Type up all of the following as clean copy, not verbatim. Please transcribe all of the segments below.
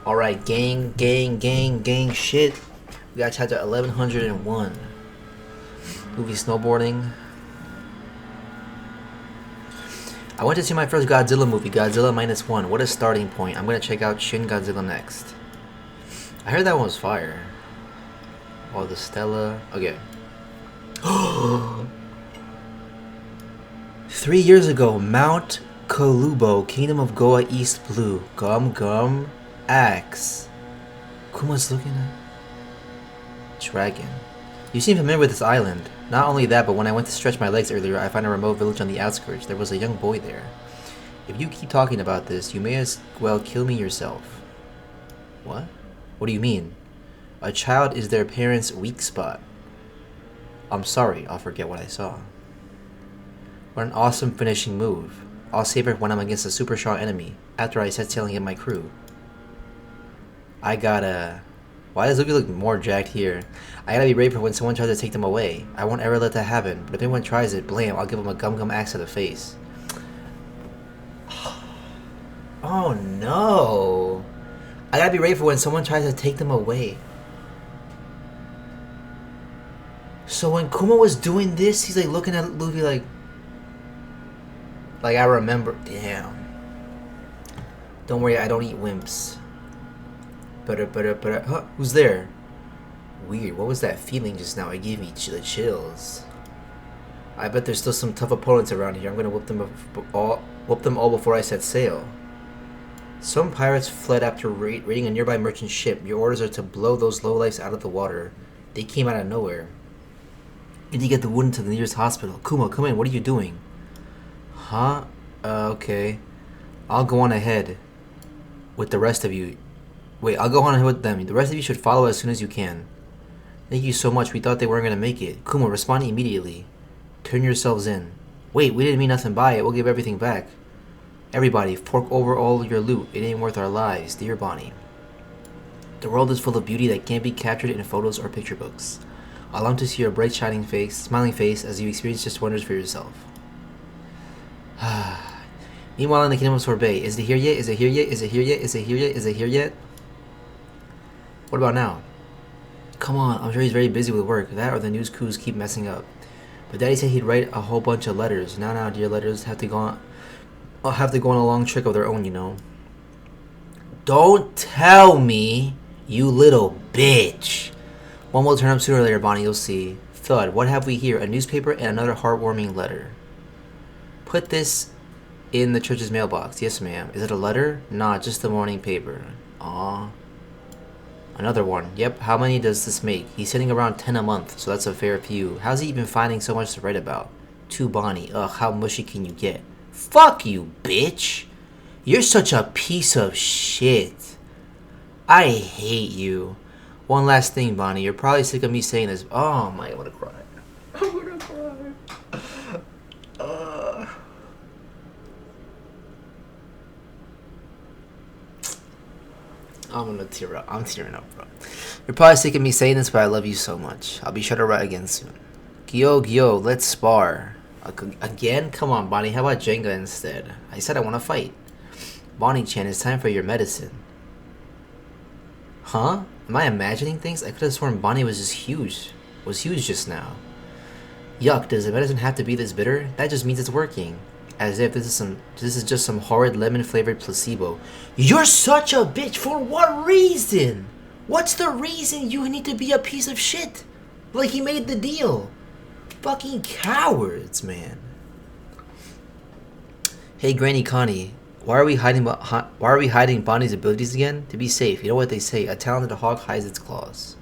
Alright, gang, shit. We got chapter 1101. Movie snowboarding. I went to see my first Godzilla movie, Godzilla Minus One. What a starting point. I'm gonna check out Shin Godzilla next. I heard that one was fire. Oh, the Stella. Okay. 3 years ago, Mount Kolubo, Kingdom of Goa East Blue. Gum Axe. Kuma's looking at Dragon. You seem familiar with this island. Not only that, but when I went to stretch my legs earlier, I found a remote village on the outskirts. There was a young boy there. If you keep talking about this, you may as well kill me yourself. What? What do you mean? A child is their parents' weak spot. I'm sorry, I'll forget what I saw. What an awesome finishing move. I'll save it when I'm against a super strong enemy, after I set sailing in my crew. I gotta... Why does Luffy look more jacked here? I gotta be ready for when someone tries to take them away. I won't ever let that happen, but if anyone tries it, blam, I'll give them a gum axe to the face. Oh no! I gotta be ready for when someone tries to take them away. So when Kuma was doing this, he's like looking at Luffy like I remember. Damn. Don't worry, I don't eat wimps. Huh, who's there? Weird, what was that feeling just now? It gave me the chills. I bet there's still some tough opponents around here. I'm gonna whoop them all before I set sail. Some pirates fled after raiding a nearby merchant ship. Your orders are to blow those lowlifes out of the water. They came out of nowhere. Need to get the wounded to the nearest hospital. Kuma, come in, what are you doing? Huh? Okay. I'll go on ahead with the rest of you. Wait, I'll go on ahead with them. The rest of you should follow as soon as you can. Thank you so much. We thought they weren't going to make it. Kuma, respond immediately. Turn yourselves in. Wait, we didn't mean nothing by it. We'll give everything back. Everybody, fork over all your loot. It ain't worth our lives. Dear Bonnie. The world is full of beauty that can't be captured in photos or picture books. I long to see your bright, smiling face as you experience just wonders for yourself. Meanwhile, in the kingdom of Sorbet, is it here yet? Is it here yet? Is it here yet? Is it here yet? Is it here yet? What about now? Come on, I'm sure he's very busy with work. That or the news crews keep messing up. But Daddy said he'd write a whole bunch of letters. Now, dear letters have to go on a long trick of their own, you know. Don't tell me, you little bitch. One will turn up sooner or later, Bonnie, you'll see. Thud, what have we here? A newspaper and another heartwarming letter. Put this in the church's mailbox. Yes, ma'am. Is it a letter? Nah, just the morning paper. Aw. Another one. Yep, how many does this make? He's sitting around 10 a month, so that's a fair few. How's he even finding so much to write about? To Bonnie. Ugh, how mushy can you get? Fuck you, bitch! You're such a piece of shit. I hate you. One last thing, Bonnie. You're probably sick of me saying this. Oh my, I'm gonna cry. I'm gonna cry. I'm gonna tear up. I'm tearing up, bro. You're probably sick of me saying this, but I love you so much. I'll be sure to write again soon. Gyo, let's spar. Again? Come on, Bonnie. How about Jenga instead? I said I want to fight. Bonnie-chan, it's time for your medicine. Huh? Am I imagining things? I could have sworn Bonnie was just huge. Was huge just now. Yuck, does the medicine have to be this bitter? That just means it's working. As if this is just some horrid lemon-flavored placebo. You're such a bitch! For what reason? What's the reason you need to be a piece of shit? Like he made the deal. Fucking cowards, man. Hey, Granny Connie. Why are we hiding Bonnie's abilities again? To be safe. You know what they say, a talented hawk hides its claws.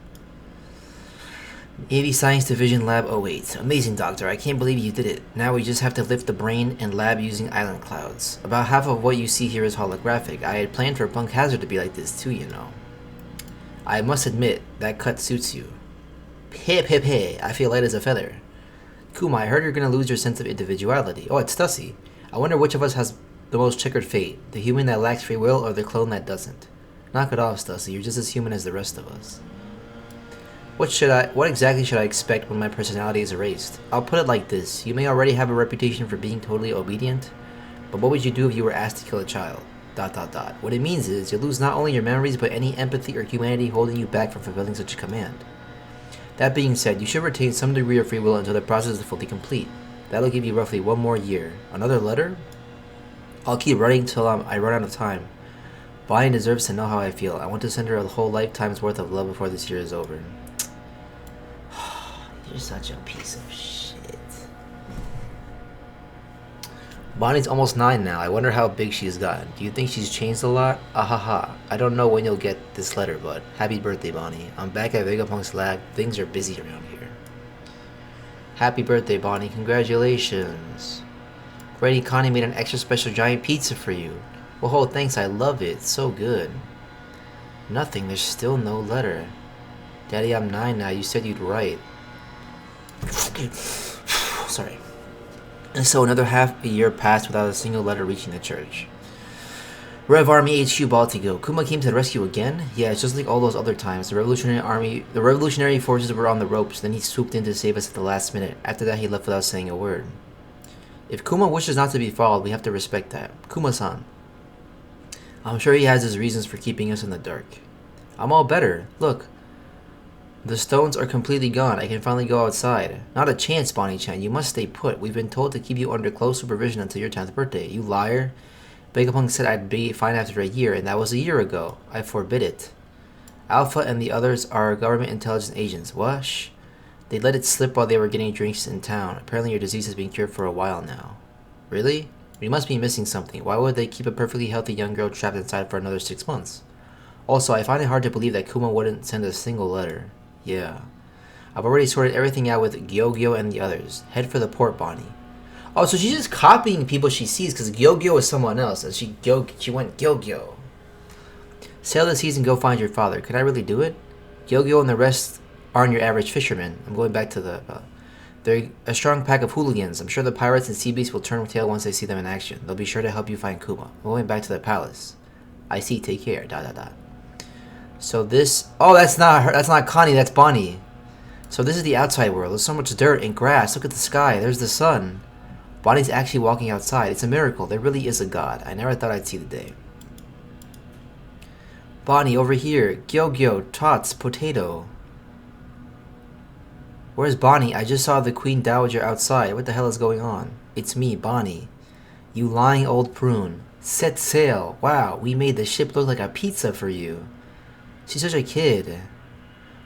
Navy Science Division Lab 08. Amazing, Doctor. I can't believe you did it. Now we just have to lift the brain and lab using island clouds. About half of what you see here is holographic. I had planned for Punk Hazard to be like this too, you know. I must admit, that cut suits you. Hip, I feel light as a feather. Kuma, I heard you're gonna lose your sense of individuality. Oh, it's Stussy. I wonder which of us has the most checkered fate. The human that lacks free will or the clone that doesn't. Knock it off, Stussy. You're just as human as the rest of us. What exactly should I expect when my personality is erased? I'll put it like this. You may already have a reputation for being totally obedient, but what would you do if you were asked to kill a child? Dot dot dot. What it means is you lose not only your memories but any empathy or humanity holding you back from fulfilling such a command. That being said, you should retain some degree of free will until the process is fully complete. That'll give you roughly 1 more year. Another letter? I'll keep writing till I run out of time. Bonnie deserves to know how I feel. I want to send her a whole lifetime's worth of love before this year is over. You're such a piece of shit. Bonnie's almost 9 now. I wonder how big she's gotten. Do you think she's changed a lot? Ahaha. I don't know when you'll get this letter, but happy birthday, Bonnie. I'm back at Vegapunk's lab. Things are busy around here. Happy birthday, Bonnie. Congratulations. Granny Connie made an extra special giant pizza for you. Whoa, thanks. I love it. It's so good. Nothing. There's still no letter. Daddy, I'm 9 now. You said you'd write. Sorry. And so another half a year passed without a single letter reaching the church. Rev Army HQ Baltigo. Kuma came to the rescue again? Yeah, it's just like all those other times. The revolutionary forces were on the ropes, then he swooped in to save us at the last minute. After that, he left without saying a word. If Kuma wishes not to be followed, we have to respect that. Kuma-san. I'm sure he has his reasons for keeping us in the dark. I'm all better. Look. The stones are completely gone. I can finally go outside. Not a chance, Bonnie-chan. You must stay put. We've been told to keep you under close supervision until your 10th birthday. You liar. Vegapunk said I'd be fine after a year, and that was a year ago. I forbid it. Alpha and the others are government intelligence agents. What? Shh. They let it slip while they were getting drinks in town. Apparently your disease has been cured for a while now. Really? We must be missing something. Why would they keep a perfectly healthy young girl trapped inside for another 6 months? Also, I find it hard to believe that Kuma wouldn't send a single letter. Yeah. I've already sorted everything out with Gyogyo and the others. Head for the port, Bonnie. Oh, so she's just copying people she sees because Gyogyo is someone else, and she went Gyogyo. Sail the seas and go find your father. Could I really do it? Gyogyo and the rest aren't your average fishermen. I'm going back to the... they're a strong pack of hooligans. I'm sure the pirates and sea beasts will turn tail once they see them in action. They'll be sure to help you find Kuma. I'm going back to the palace. I see. Take care. Dot dot dot. So this... Oh, that's not her. That's not Connie. That's Bonnie. So this is the outside world. There's so much dirt and grass. Look at the sky. There's the sun. Bonnie's actually walking outside. It's a miracle. There really is a god. I never thought I'd see the day. Bonnie, over here. Gyogyo, Tots, Potato. Where's Bonnie? I just saw the Queen Dowager outside. What the hell is going on? It's me, Bonnie. You lying old prune. Set sail. Wow, we made the ship look like a pizza for you. She's such a kid.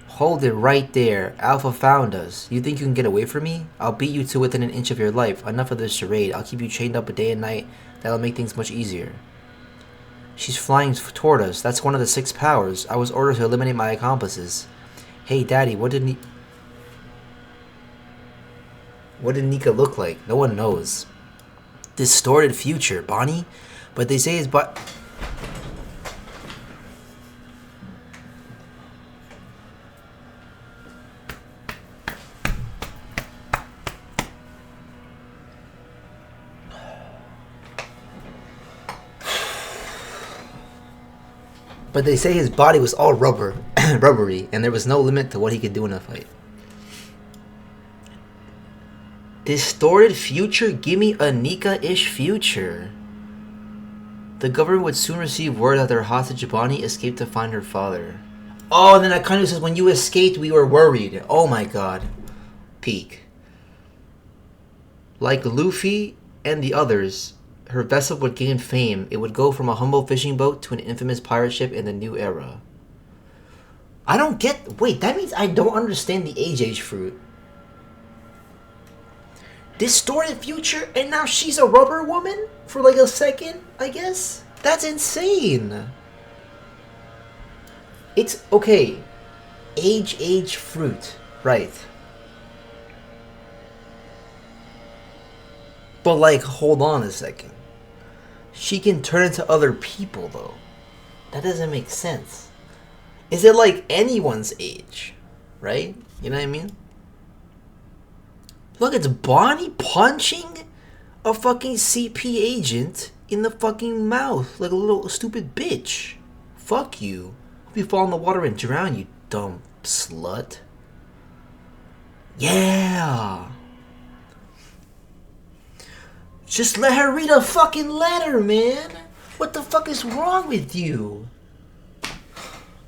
Hold it right there. Alpha found us. You think you can get away from me? I'll beat you to within an inch of your life. Enough of this charade. I'll keep you chained up a day and night. That'll make things much easier. She's flying toward us. That's one of the 6 powers. I was ordered to eliminate my accomplices. Hey, Daddy, what did Nika look like? No one knows. Distorted future, Bonnie? But they say his But they say his body was all rubbery, and there was no limit to what he could do in a fight. Distorted future? Gimme a Nika-ish future. The government would soon receive word that their hostage Bonnie escaped to find her father. Oh, and then Akane says, when you escaped, we were worried. Oh my god. Peak. Like Luffy and the others, her vessel would gain fame. It would go from a humble fishing boat to an infamous pirate ship in the new era. I don't get... Wait, that means I don't understand the age fruit. Distorted future, and now she's a rubber woman? For like a second, I guess? That's insane. It's... Okay. Age fruit. Right. But like, hold on a second. She can turn into other people, though. That doesn't make sense. Is it like anyone's age? Right? You know what I mean? Look, it's Bonnie punching a fucking CP agent in the fucking mouth like a little stupid bitch. Fuck you. Hope you fall in the water and drown, you dumb slut. Yeah. Just let her read a fucking letter, man. What the fuck is wrong with you?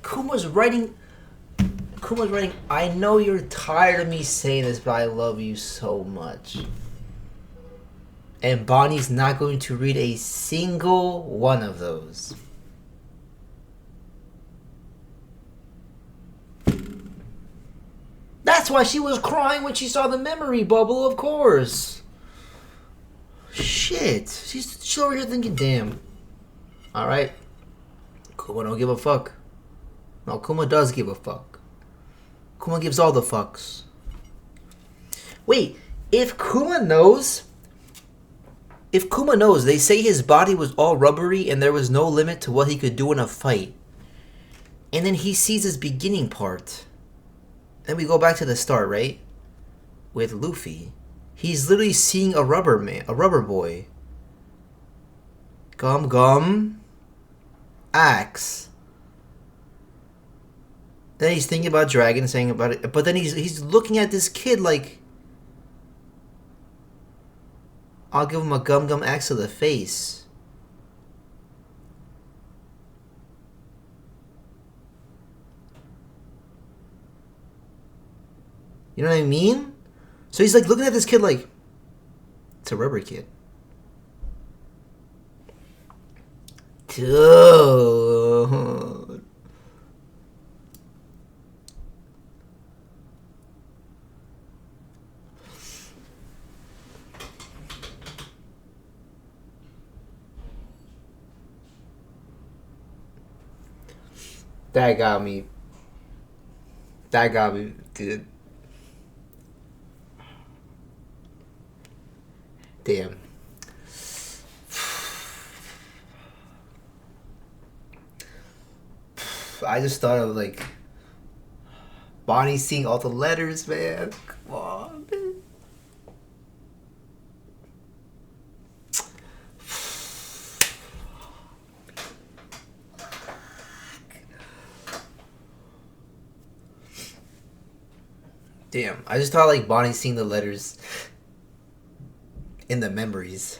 Kuma's writing, I know you're tired of me saying this, but I love you so much. And Bonnie's not going to read a single one of those. That's why she was crying when she saw the memory bubble, of course. Shit. She's over here thinking, damn. Alright. Kuma don't give a fuck. No, Kuma does give a fuck. Kuma gives all the fucks. Wait, if Kuma knows, they say his body was all rubbery and there was no limit to what he could do in a fight. And then he sees his beginning part. And we go back to the start, right? With Luffy. He's literally seeing a rubber boy. Gum. Axe. Then he's thinking about Dragon, saying about it. But then he's looking at this kid like, I'll give him a gum axe to the face. You know what I mean? So he's like looking at this kid like, it's a rubber kid. Dude. That got me, dude. Damn. I just thought of like Bonnie seeing all the letters, man. Come on, man. Damn, I just thought like Bonnie seeing the letters in the memories.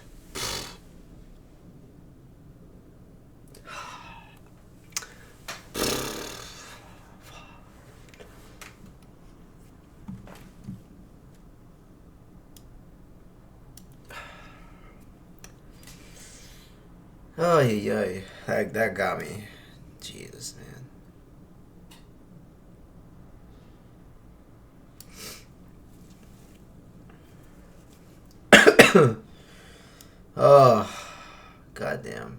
Oh yeah, that got me. Jesus, man. Oh, goddamn.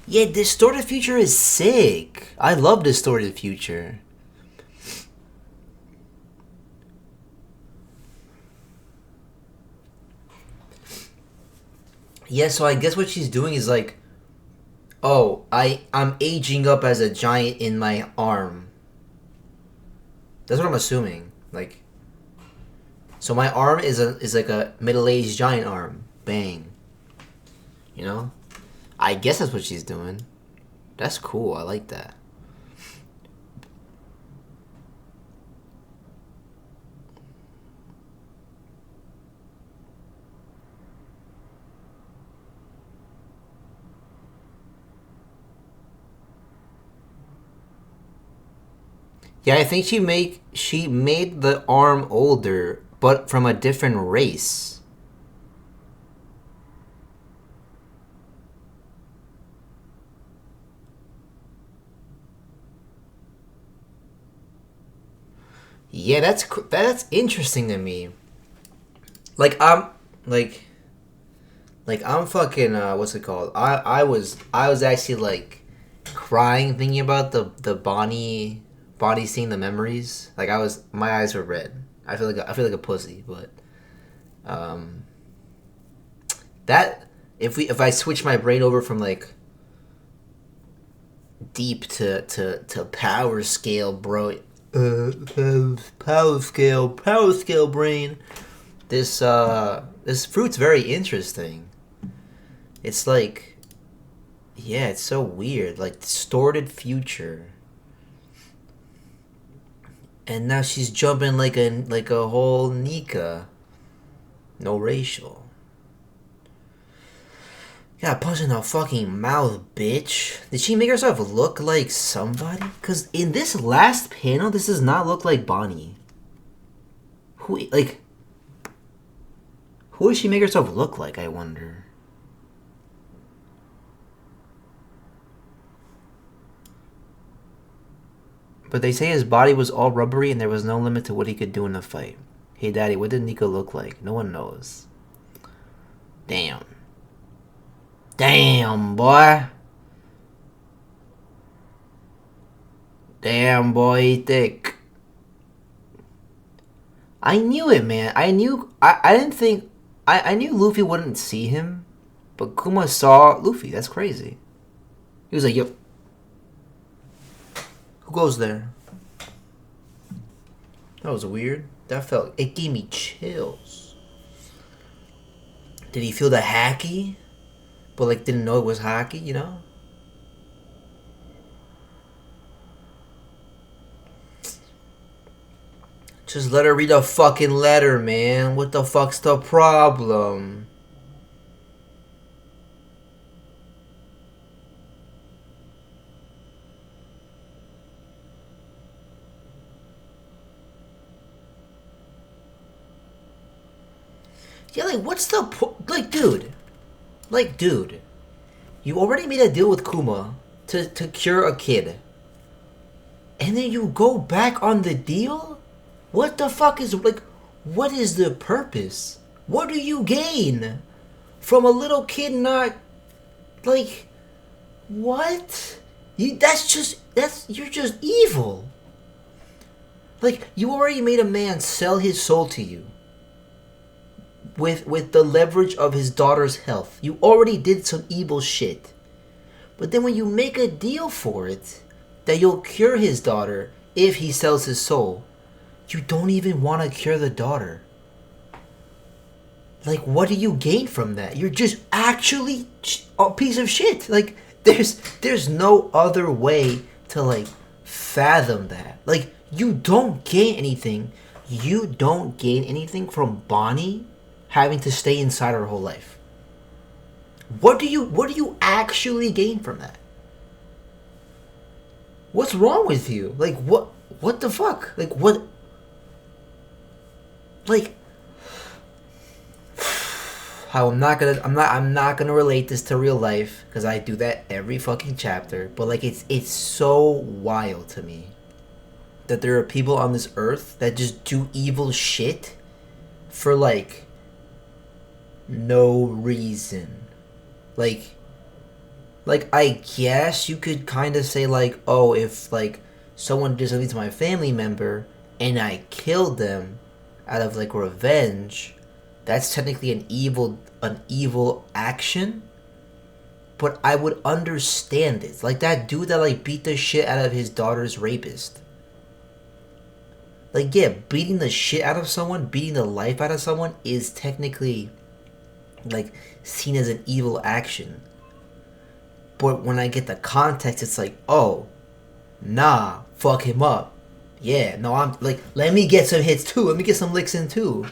Yeah, Distorted Future is sick. I love Distorted Future. Yeah, so I guess what she's doing is like, oh, I'm aging up as a giant in my arm. That's what I'm assuming. Like, so my arm is like a middle-aged giant arm. Bang. You know? I guess that's what she's doing. That's cool. I like that. Yeah, I think she made the arm older, but from a different race. Yeah, that's interesting to me. Like like I'm fucking what's it called? I was actually like crying thinking about the Bonnie seeing the memories. Like my eyes were red. I feel like a pussy, but that if I switch my brain over from like deep to power scale, bro. Power scale brain. This fruit's very interesting. It's like Yeah, it's so weird. Like, distorted future. And now she's jumping like a whole Nika. No racial. Got punched in the fucking mouth, bitch. Did she make herself look like somebody? Cause in this last panel, this does not look like Bonnie. Who does she make herself look like, I wonder? But they say his body was all rubbery and there was no limit to what he could do in a fight. Hey daddy, what did Nico look like? No one knows. Damn. Damn, boy. Damn, boy, he thick. I knew it, man. I didn't think, I knew Luffy wouldn't see him, but Kuma saw Luffy. That's crazy. He was like, yo, who goes there? That was weird. It gave me chills. Did he feel the hacky? But like didn't know it was hockey, you know? Just let her read a fucking letter, man. What the fuck's the problem? Yeah, like, what's the point? Like, dude. You already made a deal with Kuma to cure a kid. And then you go back on the deal? What the fuck is, like, what is the purpose? What do you gain from a little kid not, like, what? You're just evil. Like, you already made a man sell his soul to you. With the leverage of his daughter's health. You already did some evil shit. But then when you make a deal for it, that you'll cure his daughter if he sells his soul, you don't even want to cure the daughter. Like, what do you gain from that? You're just actually a piece of shit. Like, there's no other way to, like, fathom that. Like, you don't gain anything. You don't gain anything from Bonnie having to stay inside her whole life. What do you actually gain from that? What's wrong with you? Like, what the fuck? Like, what? Like, how I'm not gonna relate this to real life because I do that every fucking chapter. But like, it's so wild to me that there are people on this earth that just do evil shit for like no reason. Like I guess you could kind of say like, oh, if like someone did something to my family member and I killed them out of like revenge, that's technically an evil action. But I would understand it. Like that dude that like beat the shit out of his daughter's rapist. Like, yeah, beating the shit out of someone, beating the life out of someone is technically like seen as an evil action. But when I get the context, it's like, oh, nah, fuck him up. Yeah, no, I'm like, let me get some hits too. Let me get some licks in too.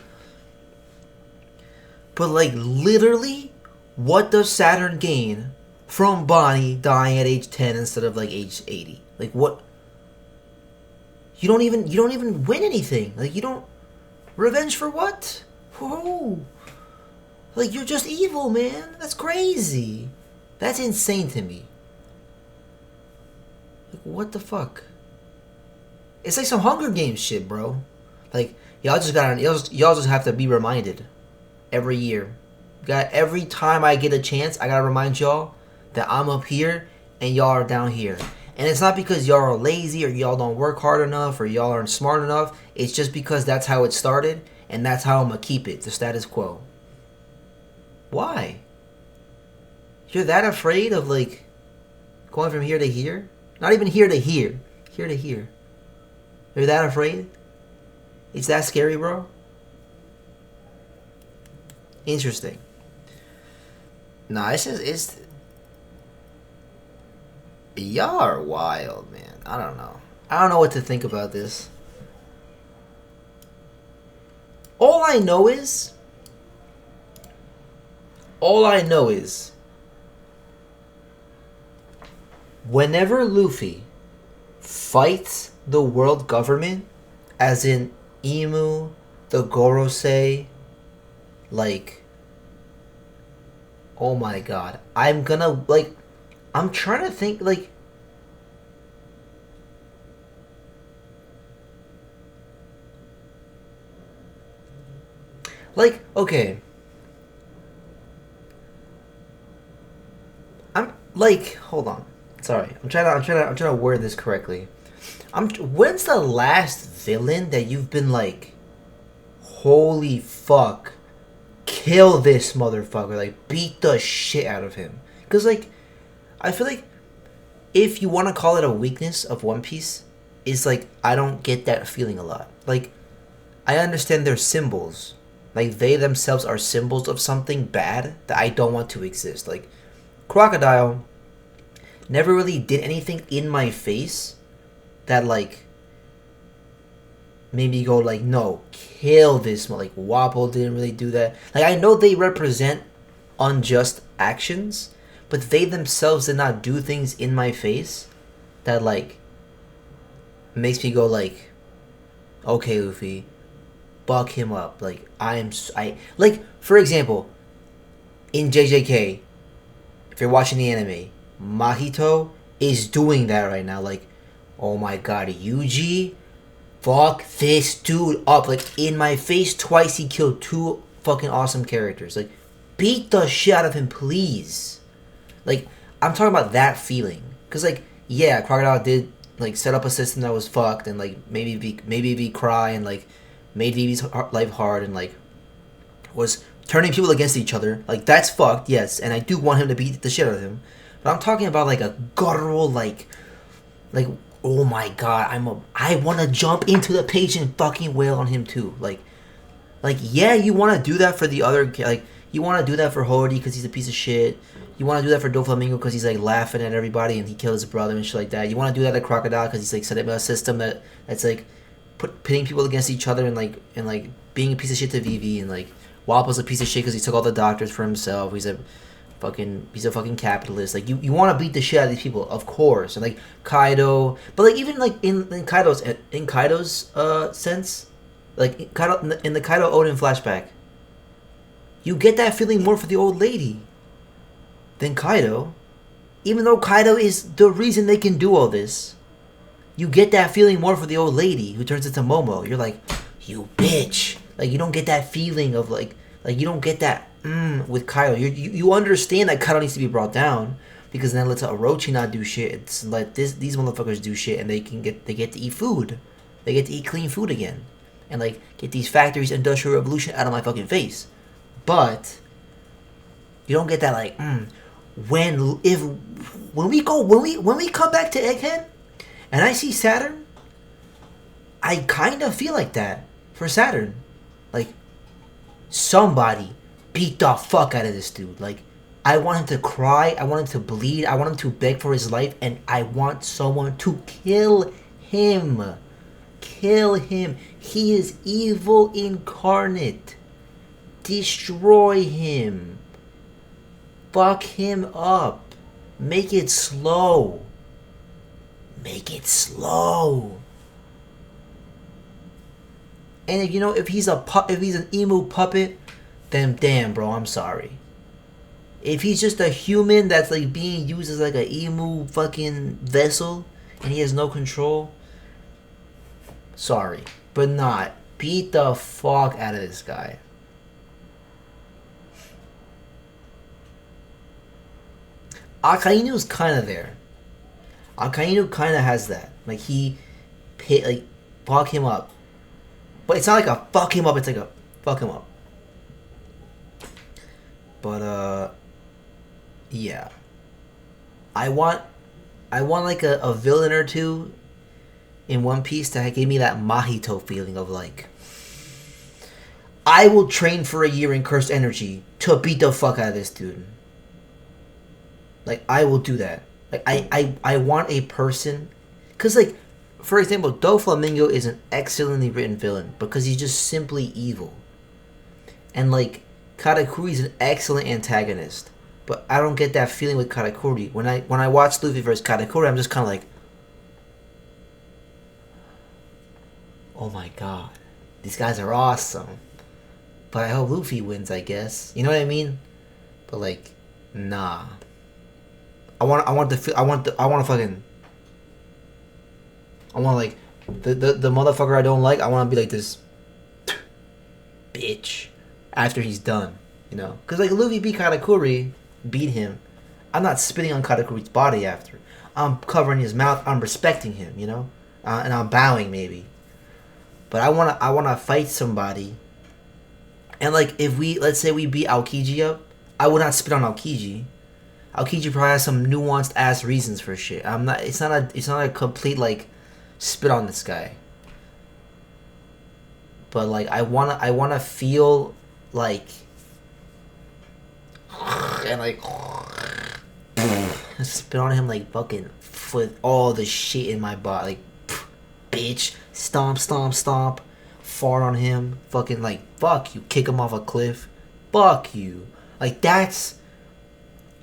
But like, literally, what does Saturn gain from Bonnie dying at age 10 instead of like age 80? Like, what? You don't even win anything. Like, you don't. Revenge for what? Whoa. Like, you're just evil, man. That's crazy. That's insane to me. Like, what the fuck? It's like some Hunger Games shit, bro. Like, y'all just have to be reminded every year. Every time I get a chance, I gotta remind y'all that I'm up here and y'all are down here. And it's not because y'all are lazy or y'all don't work hard enough or y'all aren't smart enough. It's just because that's how it started and that's how I'm gonna keep it, the status quo. Why? You're that afraid of like going from here to here? Not even here to here. Here to here. You're that afraid? It's that scary, bro? Interesting. Nah, it's just Y'all are wild, man. I don't know. I don't know what to think about this. All I know is whenever Luffy fights the world government, as in Imu, the Gorosei, like, oh my god, I'm gonna, like, I'm trying to think, like, okay. I'm, like, hold on. Sorry. I'm trying to word this correctly. When's the last villain that you've been like, holy fuck, kill this motherfucker, like, beat the shit out of him? Because, like, I feel like if you want to call it a weakness of One Piece, it's like, I don't get that feeling a lot. Like, I understand they're symbols. Like, they themselves are symbols of something bad that I don't want to exist. Like, Crocodile never really did anything in my face that, like, made me go, like, no, kill this. Like, Wapol didn't really do that. Like, I know they represent unjust actions, but they themselves did not do things in my face that, like, makes me go, like, okay, Luffy, buck him up. Like, like, for example, in JJK, if you're watching the anime, Mahito is doing that right now. Like, oh my god, Yuji, fuck this dude up. Like, in my face twice, he killed two fucking awesome characters. Like, beat the shit out of him, please. Like, I'm talking about that feeling. Because, like, yeah, Crocodile did, like, set up a system that was fucked, and, like, maybe be cry, and, like, made Vivi's life hard, and, like, was turning people against each other. Like, that's fucked, yes, and I do want him to beat the shit out of him. But I'm talking about, like, a guttural, like, oh my god, I want to jump into the page and fucking wail on him too. Like, yeah, you want to do that for the other, like, you want to do that for Hody because he's a piece of shit. You want to do that for Doflamingo because he's, like, laughing at everybody and he killed his brother and shit like that. You want to do that at Crocodile because he's, like, setting up a system that's like pitting people against each other and being a piece of shit to Vivi, and, like, Wapol's a piece of shit because he took all the doctors for himself. He's a fucking capitalist. Like, you want to beat the shit out of these people, of course. And, like, Kaido, but, like, even, like, in Kaido's sense, like, Kaido, in the Kaido Oden flashback, you get that feeling more for the old lady than Kaido. Even though Kaido is the reason they can do all this, you get that feeling more for the old lady who turns into Momo. You're like, you bitch. Like, you don't get that feeling of, like, you don't get that with Kaido. You understand that Kaido needs to be brought down, because then let's Orochi not do shit. It's let these motherfuckers do shit, and they get to eat food. They get to eat clean food again, and, like, get these factories, industrial revolution out of my fucking face. But you don't get that, like, when we come back to Egghead and I see Saturn, I kind of feel like that for Saturn. Like, somebody beat the fuck out of this dude. Like, I want him to cry, I want him to bleed, I want him to beg for his life, and I want someone to kill him. Kill him. He is evil incarnate. Destroy him. Fuck him up. Make it slow. Make it slow. And if he's an Imu puppet, then damn, bro, I'm sorry. If he's just a human that's, like, being used as, like, a Imu fucking vessel and he has no control, sorry, but not. Beat the fuck out of this guy. Akainu's kind of there. Akainu kind of has that. Like, fuck him up. But it's not like a fuck him up, it's like a fuck him up. But, yeah. I want like, a villain or two in One Piece that gave me that Mahito feeling of, like, I will train for a year in Cursed Energy to beat the fuck out of this dude. Like, I will do that. Like I want a person, cause like, for example, Doflamingo is an excellently written villain because he's just simply evil, and like Katakuri is an excellent antagonist. But I don't get that feeling with Katakuri. When I watch Luffy versus Katakuri, I'm just kind of like, oh my god, these guys are awesome. But I hope Luffy wins, I guess. You know what I mean? But like, nah. I want like the motherfucker I don't like. I want to be like this bitch after he's done. You know, because like Luffy beat Katakuri, beat him. I'm not spitting on Katakuri's body after. I'm covering his mouth. I'm respecting him. You know, and I'm bowing maybe. But I wanna fight somebody. And like if let's say we beat Aokiji up, I would not spit on Aokiji. Aokiji probably has some nuanced ass reasons for shit. It's not a complete like spit on this guy. But like I wanna feel like and like spit on him like fucking with all the shit in my body, like bitch, stomp, stomp, stomp, fart on him, fucking like fuck you, kick him off a cliff, fuck you, like that's.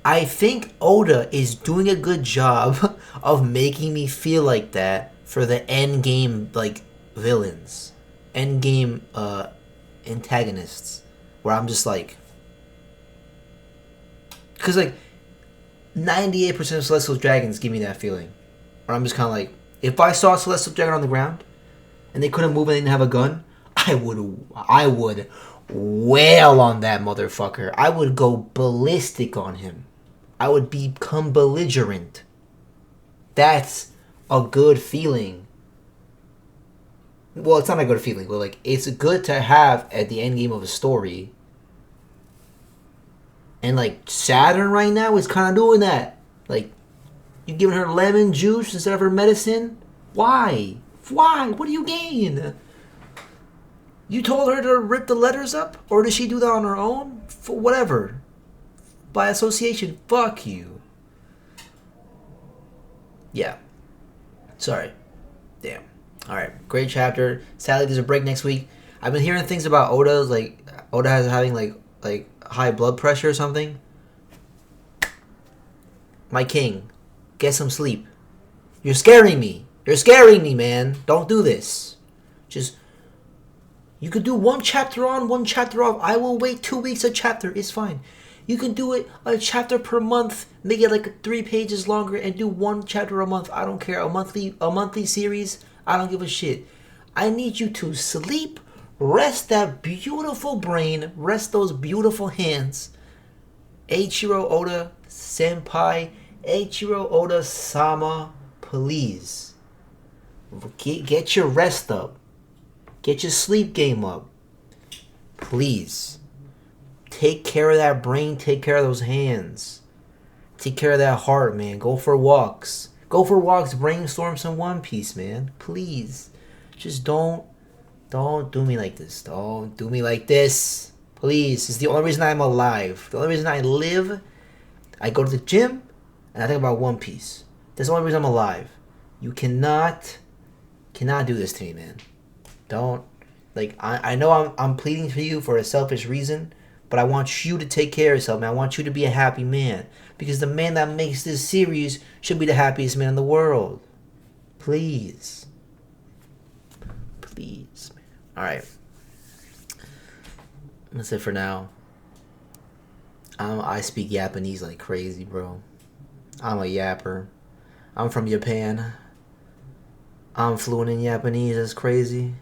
I think Oda is doing a good job of making me feel like that for the end game like villains, end game antagonists, where I'm just like, because like 98% of Celestial Dragons give me that feeling, where I'm just kind of like, if I saw a Celestial Dragon on the ground and they couldn't move and they didn't have a gun, I would wail on that motherfucker. I would go ballistic on him. I would become belligerent. That's a good feeling. Well, it's not a good feeling, but like it's good to have at the end game of a story. And like Saturn right now is kind of doing that. Like, you giving her lemon juice instead of her medicine? Why? Why? What do you gain? You told her to rip the letters up, or did she do that on her own? For whatever. By association, fuck you. Yeah. Sorry. Damn. Alright, great chapter. Sadly, there's a break next week. I've been hearing things about Oda, like Oda has having like high blood pressure or something. My king, get some sleep. You're scaring me. You're scaring me, man. Don't do this. Just, you could do one chapter on, one chapter off. I will wait 2 weeks a chapter. It's fine. You can do it a chapter per month. Make it like 3 pages longer and do one chapter a month. I don't care. A monthly series. I don't give a shit. I need you to sleep, rest that beautiful brain, rest those beautiful hands. Eiichiro Oda Senpai, Eiichiro Oda Sama, please. Get your rest up. Get your sleep game up. Please. Take care of that brain, take care of those hands. Take care of that heart, man. Go for walks. Go for walks, brainstorm some One Piece, man. Please. Just don't do me like this. Don't do me like this. Please. It's the only reason I'm alive. The only reason I live, I go to the gym, and I think about One Piece. That's the only reason I'm alive. You cannot do this to me, man. Don't. Like, I know I'm pleading for you for a selfish reason, but I want you to take care of yourself, man. I want you to be a happy man. Because the man that makes this series should be the happiest man in the world. Please. Please, man. Alright. That's it for now. I speak Japanese like crazy, bro. I'm a yapper. I'm from Japan. I'm fluent in Japanese. That's crazy.